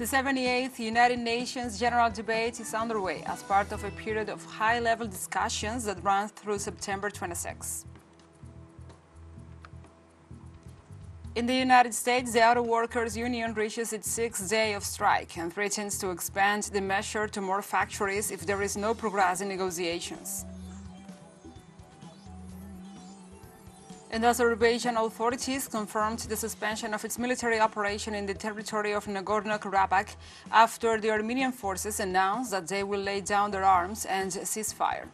The 78th United Nations General Debate is underway as part of a period of high-level discussions that runs through September 26. In the United States, the Autoworkers Union reaches its sixth day of strike and threatens to expand the measure to more factories if there is no progress in negotiations. And Azerbaijan authorities confirmed the suspension of its military operation in the territory of Nagorno-Karabakh after the Armenian forces announced that they will lay down their arms and ceasefire.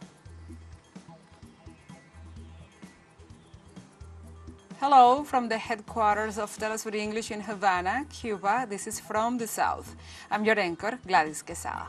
Hello from the headquarters of TeleSUR English in Havana, Cuba. This is From the South. I'm your anchor, Gladys Quesada.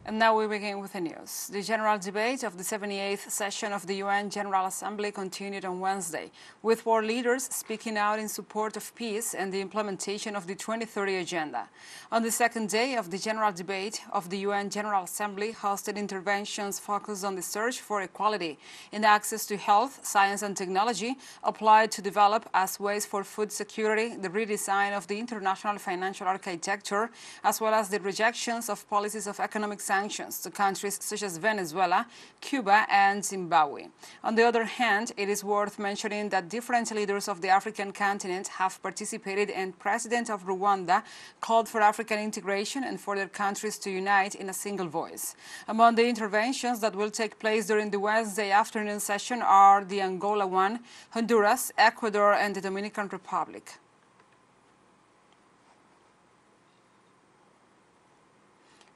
And now we begin with the news. The general debate of the 78th session of the UN General Assembly continued on Wednesday, with world leaders speaking out in support of peace and the implementation of the 2030 Agenda. On the second day of the general debate of the UN General Assembly, hosted interventions focused on the search for equality in access to health, science and technology applied to develop as ways for food security, the redesign of the international financial architecture, as well as the rejections of policies of economic sanctions to countries such as Venezuela, Cuba and Zimbabwe. On the other hand, it is worth mentioning that different leaders of the African continent have participated, and President of Rwanda called for African integration and for their countries to unite in a single voice. Among the interventions that will take place during the Wednesday afternoon session are the Angola one, Honduras, Ecuador and the Dominican Republic.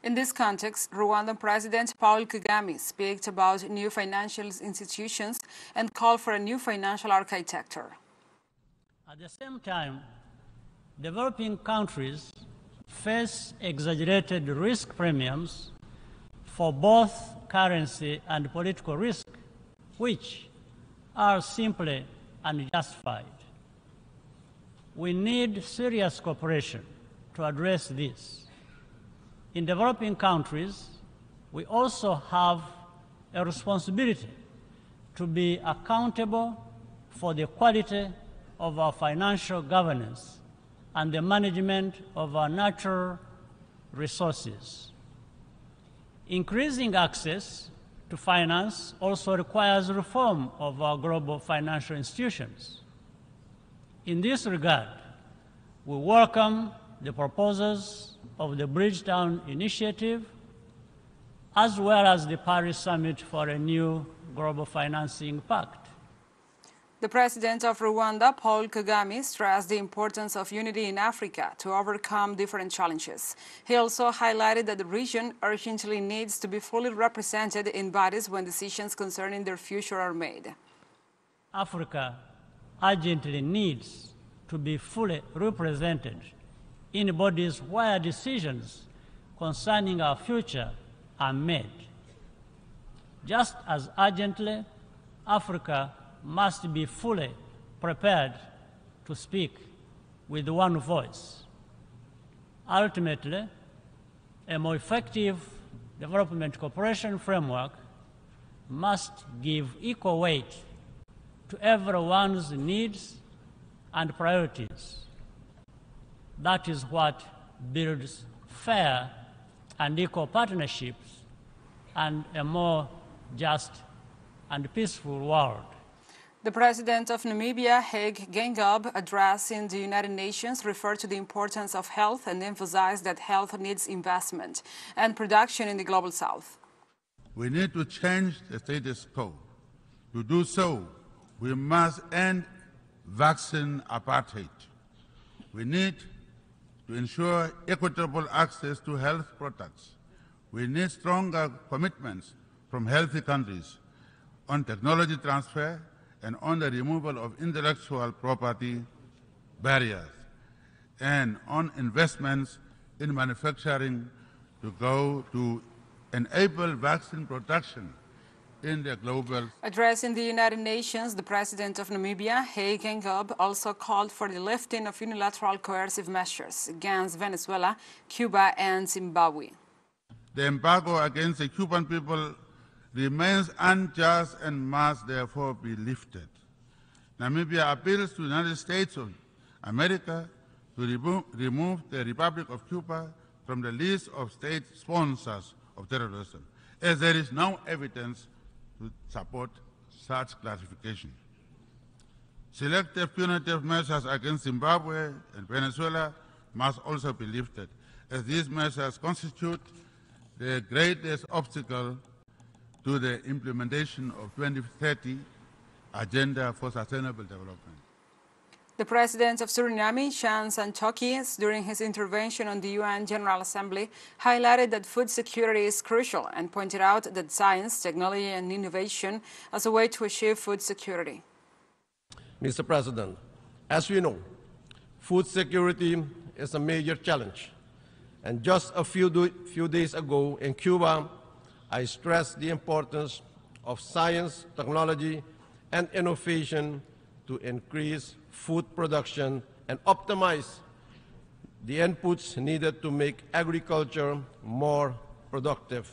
In this context, Rwandan President Paul Kagame spoke about new financial institutions and called for a new financial architecture. At the same time, developing countries face exaggerated risk premiums for both currency and political risk, which are simply unjustified. We need serious cooperation to address this. In developing countries, we also have a responsibility to be accountable for the quality of our financial governance and the management of our natural resources. Increasing access to finance also requires reform of our global financial institutions. In this regard, we welcome the proposals of the Bridgetown Initiative, as well as the Paris Summit for a new global financing pact. The president of Rwanda, Paul Kagame, stressed the importance of unity in Africa to overcome different challenges. He also highlighted that the region urgently needs to be fully represented in bodies when decisions concerning their future are made. Africa urgently needs to be fully represented in bodies where decisions concerning our future are made. Just as urgently, Africa must be fully prepared to speak with one voice. Ultimately, a more effective development cooperation framework must give equal weight to everyone's needs and priorities. That is what builds fair and equal partnerships and a more just and peaceful world. The president of Namibia, Hage Geingob, addressing the United Nations, referred to the importance of health and emphasized that health needs investment and production in the global south. We need to change the status quo. To do so, we must end vaccine apartheid. We need to ensure equitable access to health products. We need stronger commitments from healthy countries on technology transfer and on the removal of intellectual property barriers, and on investments in manufacturing to enable vaccine production in the global. Addressing the United Nations, the president of Namibia, Hage Geingob, also called for the lifting of unilateral coercive measures against Venezuela, Cuba, and Zimbabwe. The embargo against the Cuban people remains unjust and must therefore be lifted. Namibia appeals to the United States of America to remove the Republic of Cuba from the list of state sponsors of terrorism, as there is no evidence to support such classification. Selective punitive measures against Zimbabwe and Venezuela must also be lifted, as these measures constitute the greatest obstacle to the implementation of 2030 Agenda for Sustainable Development. The president of Suriname, Chan Santokis, during his intervention on the UN General Assembly, highlighted that food security is crucial and pointed out that science, technology, and innovation as a way to achieve food security. Mr. President, as we know, food security is a major challenge. And just a few days ago in Cuba, I stressed the importance of science, technology, and innovation to increase food production and optimize the inputs needed to make agriculture more productive.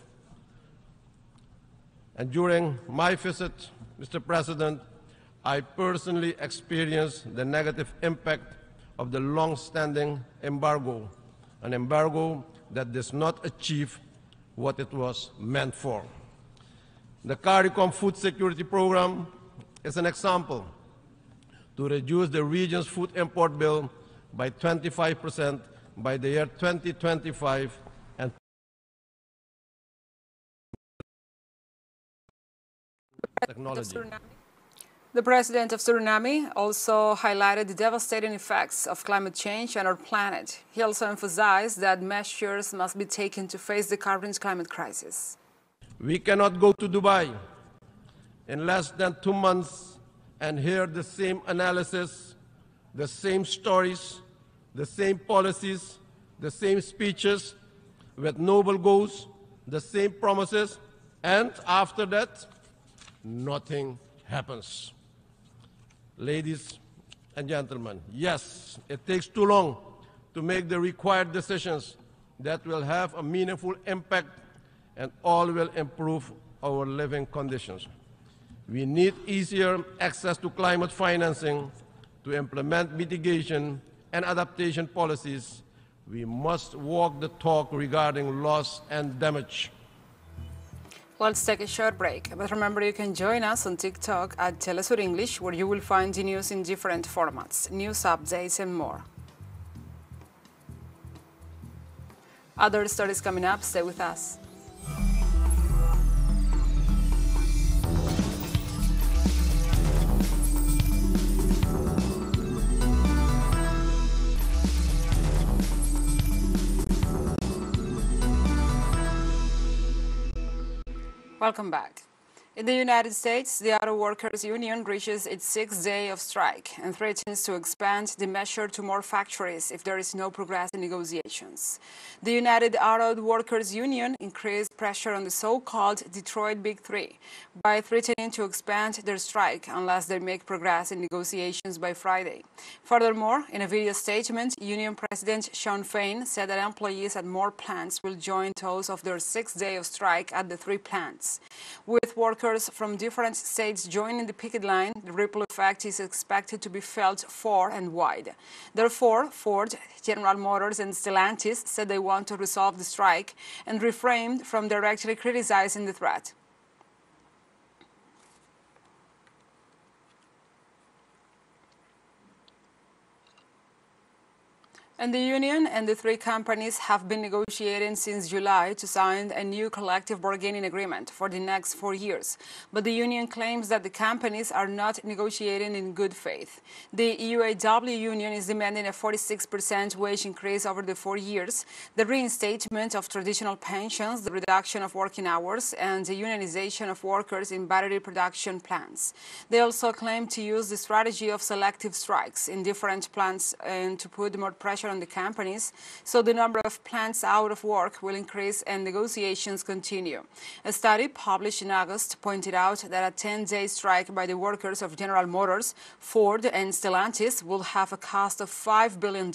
And during my visit, Mr. President, I personally experienced the negative impact of the long-standing embargo, an embargo that does not achieve what it was meant for. The CARICOM Food Security Program is an example to reduce the region's food import bill by 25% by the year 2025 and technology. The president of Suriname also highlighted the devastating effects of climate change on our planet. He also emphasized that measures must be taken to face the current climate crisis. We cannot go to Dubai in less than 2 months and hear the same analysis, the same stories, the same policies, the same speeches with noble goals, the same promises, and after that, nothing happens. Ladies and gentlemen, yes, it takes too long to make the required decisions that will have a meaningful impact and all will improve our living conditions. We need easier access to climate financing to implement mitigation and adaptation policies. We must walk the talk regarding loss and damage. Let's take a short break. But remember, you can join us on TikTok at TeleSUR English, where you will find the news in different formats, news updates, and more. Other stories coming up. Stay with us. Welcome back. In the United States, the Auto Workers Union reaches its 6th day of strike and threatens to expand the measure to more factories if there is no progress in negotiations. The United Auto Workers Union increased pressure on the so-called Detroit Big Three by threatening to expand their strike unless they make progress in negotiations by Friday. Furthermore, in a video statement, Union President Shawn Fain said that employees at more plants will join those of their 6th day of strike at the 3 plants. With workers from different states joining the picket line, the ripple effect is expected to be felt far and wide. Therefore, Ford, General Motors, and Stellantis said they want to resolve the strike and refrained from directly criticizing the threat. And the union and the 3 companies have been negotiating since July to sign a new collective bargaining agreement for the next 4 years. But the union claims that the companies are not negotiating in good faith. The UAW union is demanding a 46% wage increase over the 4 years, the reinstatement of traditional pensions, the reduction of working hours, and the unionization of workers in battery production plants. They also claim to use the strategy of selective strikes in different plants and to put more pressure pressure on the companies, so the number of plants out of work will increase and negotiations continue. A study published in August pointed out that a 10-day strike by the workers of General Motors, Ford, and Stellantis will have a cost of $5 billion.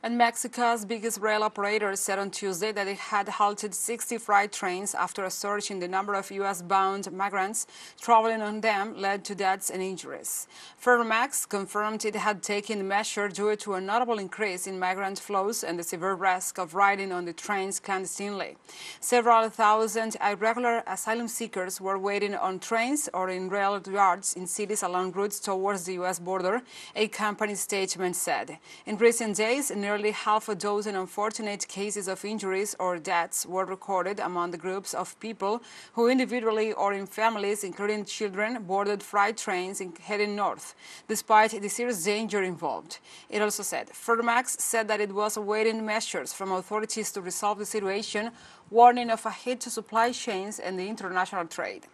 And Mexico's biggest rail operator said on Tuesday that it had halted 60 freight trains after a surge in the number of U.S.-bound migrants traveling on them led to deaths and injuries. Ferromex confirmed it had taken the measure due to a notable increase in migrant flows and the severe risk of riding on the trains clandestinely. Several thousand irregular asylum seekers were waiting on trains or in rail yards in cities along routes towards the U.S. border, a company statement said. In recent days, nearly half a dozen unfortunate cases of injuries or deaths were recorded among the groups of people who individually or in families, including children, boarded freight trains heading north, despite the serious danger involved. It also said Ferromex said that it was awaiting measures from authorities to resolve the situation, warning of a hit to supply chains and the international trade.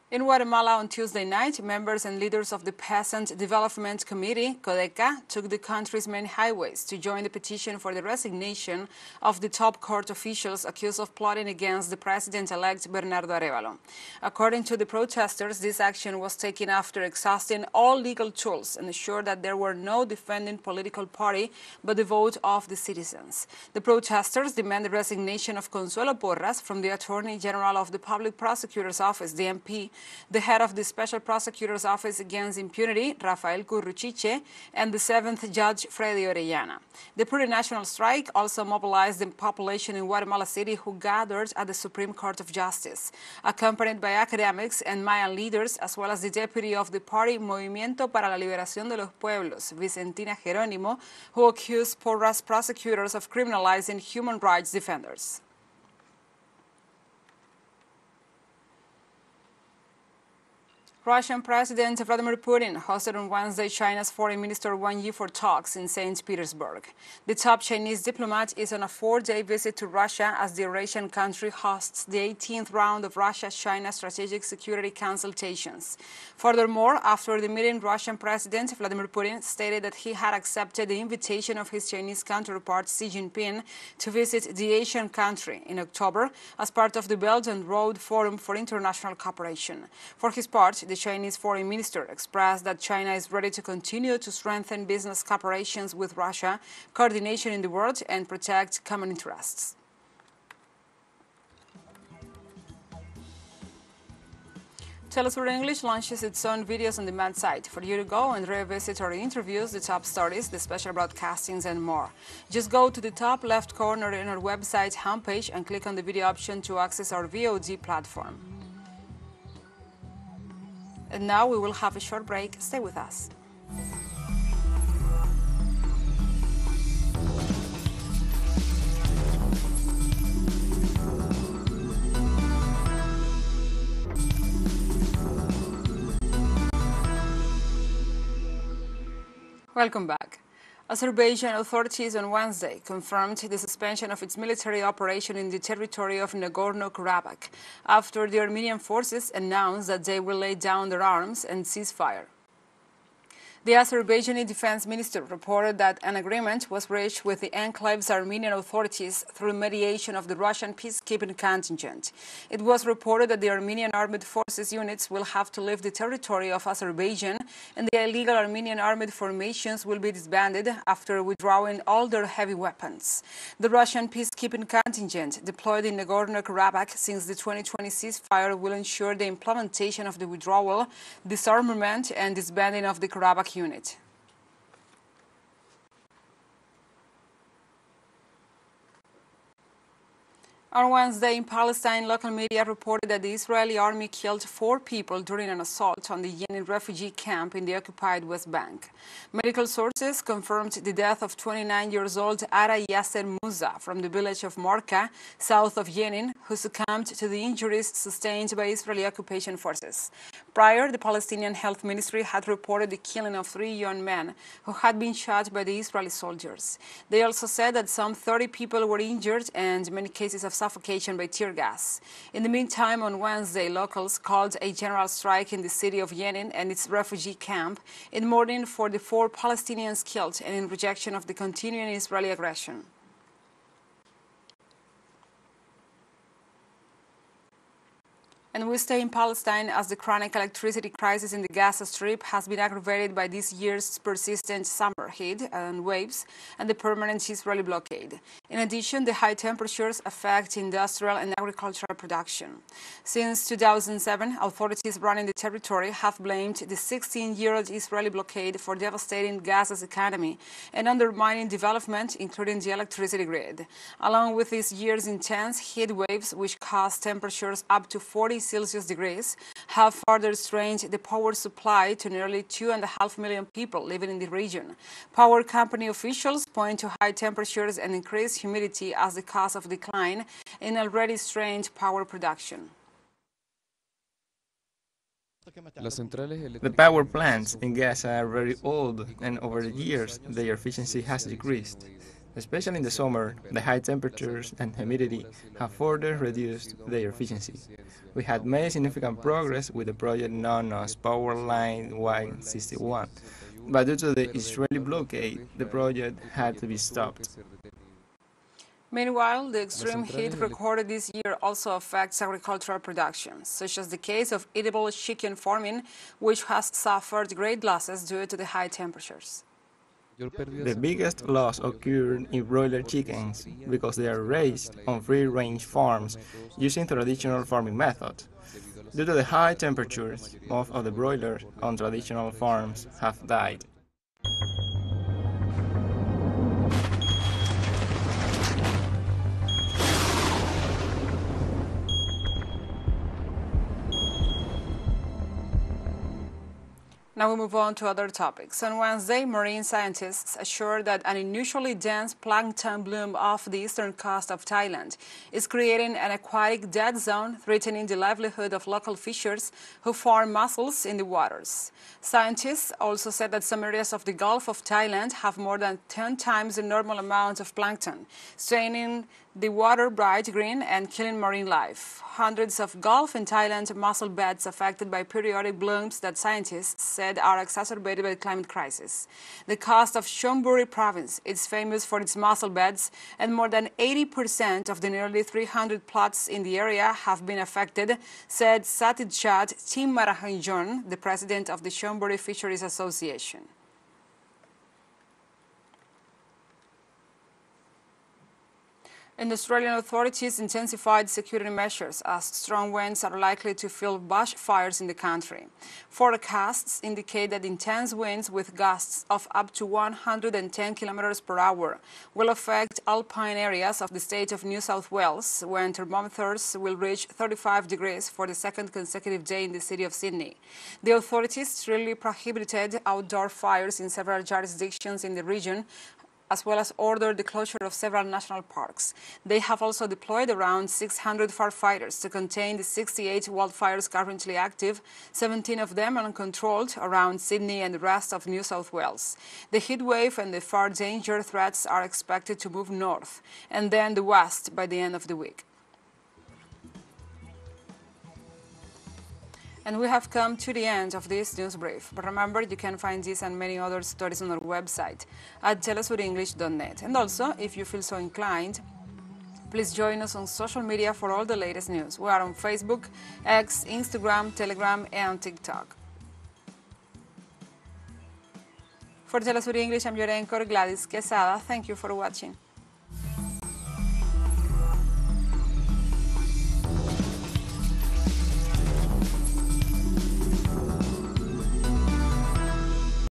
In Guatemala on Tuesday night, members and leaders of the Peasant Development Committee, CODECA, took the country's main highways to join the petition for the resignation of the top court officials accused of plotting against the president-elect Bernardo Arévalo. According to the protesters, this action was taken after exhausting all legal tools and ensured that there were no defending political party but the vote of the citizens. The protesters demand the resignation of Consuelo Porras from the Attorney General of the Public Prosecutor's Office, the MP, the head of the Special Prosecutor's Office Against Impunity, Rafael Curruchiche, and the 7th Judge, Freddy Orellana. The pre-national strike also mobilized the population in Guatemala City who gathered at the Supreme Court of Justice, accompanied by academics and Mayan leaders, as well as the deputy of the party Movimiento para la Liberación de los Pueblos, Vicentina Jerónimo, who accused Porras prosecutors of criminalizing human rights defenders. Russian President Vladimir Putin hosted on Wednesday China's Foreign Minister Wang Yi for talks in St. Petersburg. The top Chinese diplomat is on a 4-day visit to Russia as the Eurasian country hosts the 18th round of Russia-China Strategic Security consultations. Furthermore, after the meeting, Russian President Vladimir Putin stated that he had accepted the invitation of his Chinese counterpart Xi Jinping to visit the Asian country in October as part of the Belt and Road Forum for International Cooperation. For his part, the Chinese foreign minister expressed that China is ready to continue to strengthen business cooperations with Russia, coordination in the world, and protect common interests. TeleSUR English launches its own videos on demand site for you to go and revisit our interviews, the top stories, the special broadcastings, and more. Just go to the top left corner in our website homepage and click on the video option to access our VOD platform. And now we will have a short break. Stay with us. Welcome back. Azerbaijan authorities on Wednesday confirmed the suspension of its military operation in the territory of Nagorno-Karabakh after the Armenian forces announced that they will lay down their arms and ceasefire. The Azerbaijani defense minister reported that an agreement was reached with the enclave's Armenian authorities through mediation of the Russian peacekeeping contingent. It was reported that the Armenian armed forces units will have to leave the territory of Azerbaijan and the illegal Armenian armed formations will be disbanded after withdrawing all their heavy weapons. The Russian peacekeeping contingent deployed in Nagorno-Karabakh since the 2020 ceasefire will ensure the implementation of the withdrawal, disarmament, and disbanding of the Karabakh unit. On Wednesday in Palestine, local media reported that the Israeli army killed 4 people during an assault on the Jenin refugee camp in the occupied West Bank. Medical sources confirmed the death of 29-year-old Ara Yasser Musa from the village of Morka, south of Jenin, who succumbed to the injuries sustained by Israeli occupation forces. Prior, the Palestinian Health Ministry had reported the killing of 3 young men who had been shot by the Israeli soldiers. They also said that some 30 people were injured and many cases of suffocation by tear gas. In the meantime, on Wednesday, locals called a general strike in the city of Yenin and its refugee camp in mourning for the 4 Palestinians killed and in rejection of the continuing Israeli aggression. And we stay in Palestine as the chronic electricity crisis in the Gaza Strip has been aggravated by this year's persistent summer heat and waves and the permanent Israeli blockade. In addition, the high temperatures affect industrial and agricultural production. Since 2007, authorities running the territory have blamed the 16-year-old Israeli blockade for devastating Gaza's economy and undermining development, including the electricity grid. Along with this year's intense heat waves, which caused temperatures up to 40 Celsius degrees, have further strained the power supply to nearly 2.5 million people living in the region. Power company officials point to high temperatures and increased humidity as the cause of decline in already strained power production. The power plants in Gaza are very old, and over the years their efficiency has decreased. Especially in the summer, the high temperatures and humidity have further reduced their efficiency. We had made significant progress with the project known as Power Line Y61, but due to the Israeli blockade, the project had to be stopped. Meanwhile, the extreme heat recorded this year also affects agricultural production, such as the case of edible chicken farming, which has suffered great losses due to the high temperatures. The biggest loss occurred in broiler chickens because they are raised on free-range farms using traditional farming methods. Due to the high temperatures, most of the broilers on traditional farms have died. Now we move on to other topics. On Wednesday, marine scientists assured that an unusually dense plankton bloom off the eastern coast of Thailand is creating an aquatic dead zone, threatening the livelihood of local fishers who farm mussels in the waters. Scientists also said that some areas of the Gulf of Thailand have more than 10 times the normal amount of plankton, staining the water bright green and killing marine life. Hundreds of Gulf and Thailand mussel beds affected by periodic blooms that scientists said are exacerbated by the climate crisis. The coast of Chonburi province is famous for its mussel beds, and more than 80% of the nearly 300 plots in the area have been affected, said Satidchat Timarahanjon, the president of the Chonburi Fisheries Association. And Australian authorities intensified security measures as strong winds are likely to fuel bushfires in the country. Forecasts indicate that intense winds with gusts of up to 110 kilometers per hour will affect alpine areas of the state of New South Wales, when thermometers will reach 35 degrees for the second consecutive day in the city of Sydney. The authorities strictly prohibited outdoor fires in several jurisdictions in the region, as well as ordered the closure of several national parks. They have also deployed around 600 firefighters to contain the 68 wildfires currently active, 17 of them uncontrolled around Sydney and the rest of New South Wales. The heat wave and the fire danger threats are expected to move north and then the west by the end of the week. And we have come to the end of this news brief. But remember, you can find this and many other stories on our website at telesurenglish.net. And also, if you feel so inclined, please join us on social media for all the latest news. We are on Facebook, X, Instagram, Telegram, and TikTok. For TeleSUR English, I'm your anchor, Gladys Quesada. Thank you for watching.